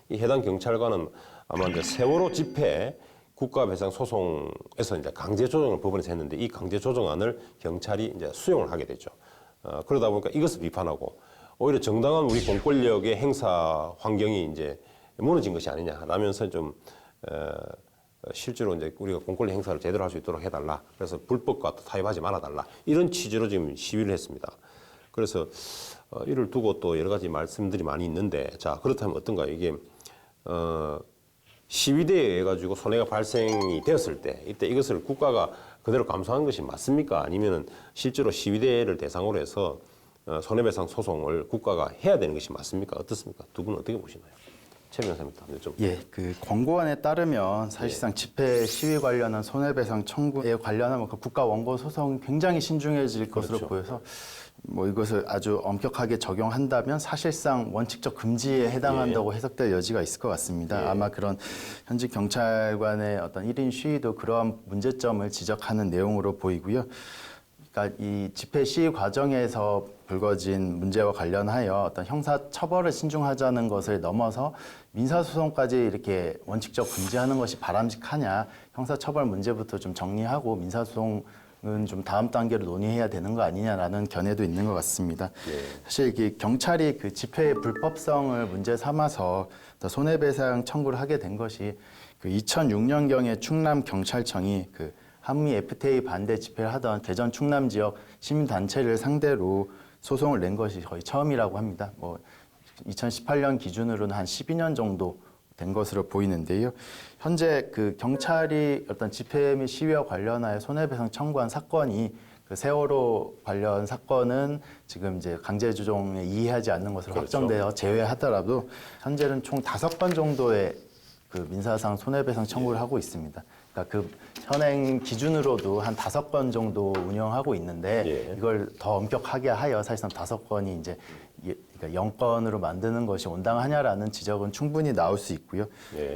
이 해당 경찰관은 아마 이제 세월호 집회 국가배상 소송에서 이제 강제 조정을 법원에서 했는데 이 강제 조정안을 경찰이 이제 수용을 하게 되죠. 그러다 보니까 이것을 비판하고 오히려 정당한 우리 공권력의 행사 환경이 이제 무너진 것이 아니냐라면서 좀 실제로 이제 우리가 공권력 행사를 제대로 할 수 있도록 해달라. 그래서 불법과 타협하지 말아달라. 이런 취지로 지금 시위를 했습니다. 그래서 이를 두고 또 여러 가지 말씀들이 많이 있는데, 자, 그렇다면 어떤가? 이게 시위대에 의해 가지고 손해가 발생이 되었을 때 이때 이것을 국가가 그대로 감수하는 것이 맞습니까? 아니면은 실제로 시위대를 대상으로 해서 손해배상 소송을 국가가 해야 되는 것이 맞습니까? 어떻습니까? 두 분은 어떻게 보시나요? 최 변호사님부터 한번 좀. 예, 그 권고안에 따르면 사실상 집회 시위 관련한 손해배상 청구에 관련한 그 국가 원고 소송이 굉장히 신중해질 것으로 그렇죠. 보여서 뭐 이것을 아주 엄격하게 적용한다면 사실상 원칙적 금지에 해당한다고 해석될 여지가 있을 것 같습니다. 아마 그런 현직 경찰관의 어떤 1인 시위도 그러한 문제점을 지적하는 내용으로 보이고요. 그러니까 이 집회 시위 과정에서 불거진 문제와 관련하여 어떤 형사 처벌을 신중하자는 것을 넘어서 민사소송까지 이렇게 원칙적 금지하는 것이 바람직하냐, 형사 처벌 문제부터 좀 정리하고 민사소송은 좀 다음 단계로 논의해야 되는 거 아니냐라는 견해도 있는 것 같습니다. 사실 이게 경찰이 그 집회의 불법성을 문제 삼아서 손해배상 청구를 하게 된 것이 그 2006년경에 충남 경찰청이 그 한미 FTA 반대 집회를 하던 대전 충남 지역 시민단체를 상대로 소송을 낸 것이 거의 처음이라고 합니다. 뭐 2018년 기준으로는 한 12년 정도 된 것으로 보이는데요. 현재 그 경찰이 어떤 집회 및 시위와 관련하여 손해배상 청구한 사건이 그 세월호 관련 사건은 지금 이제 강제조정에 이해하지 않는 것으로 확정되어 제외하더라도 현재는 총 5건 정도의 그 민사상 손해배상 청구를 하고 있습니다. 그러니까 그 현행 기준으로도 한 5건 정도 운영하고 있는데 이걸 더 엄격하게 하여 사실상 5건이 이제 그러니까 0건으로 만드는 것이 온당하냐라는 지적은 충분히 나올 수 있고요.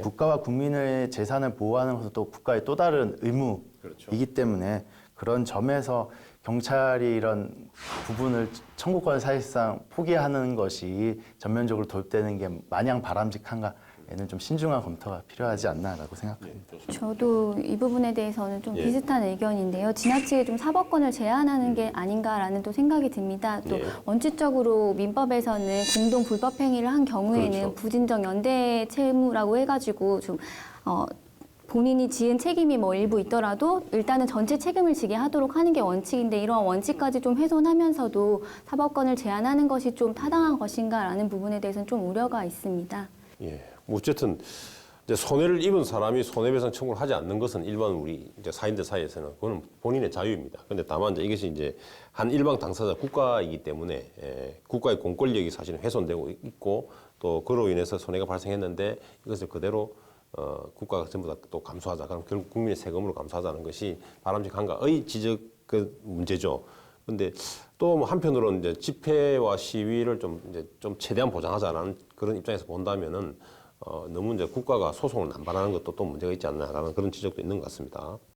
국가와 국민의 재산을 보호하는 것은 또 국가의 또 다른 의무이기 때문에 그런 점에서 경찰이 이런 부분을 청구권을 사실상 포기하는 것이 전면적으로 도입되는 게 마냥 바람직한가? 에는 좀 신중한 검토가 필요하지 않나라고 생각합니다. 저도 이 부분에 대해서는 좀 비슷한 의견인데요. 지나치게 좀 사법권을 제한하는 게 아닌가라는 또 생각이 듭니다. 또 원칙적으로 민법에서는 공동 불법 행위를 한 경우에는 부진정 연대 채무라고 해가지고 좀 본인이 지은 책임이 뭐 일부 있더라도 일단은 전체 책임을 지게 하도록 하는 게 원칙인데 이러한 원칙까지 좀 훼손하면서도 사법권을 제한하는 것이 좀 타당한 것인가라는 부분에 대해서는 좀 우려가 있습니다. 뭐 어쨌든 이제 손해를 입은 사람이 손해배상 청구를 하지 않는 것은 일반 우리 이제 사인들 사이에서는 그거는 본인의 자유입니다. 근데 다만 이제 이것이 이제 한 일방 당사자 국가이기 때문에 국가의 공권력이 사실은 훼손되고 있고 또 그로 인해서 손해가 발생했는데 이것을 그대로 국가가 전부 다 또 감수하자. 그럼 결국 국민의 세금으로 감수하자는 것이 바람직한가의 지적 그 문제죠. 근데 또 한편으로는 이제 집회와 시위를 좀 최대한 보장하자라는 그런 입장에서 본다면은 너무 이제 국가가 소송을 남발하는 것도 또 문제가 있지 않나라는 그런 지적도 있는 것 같습니다.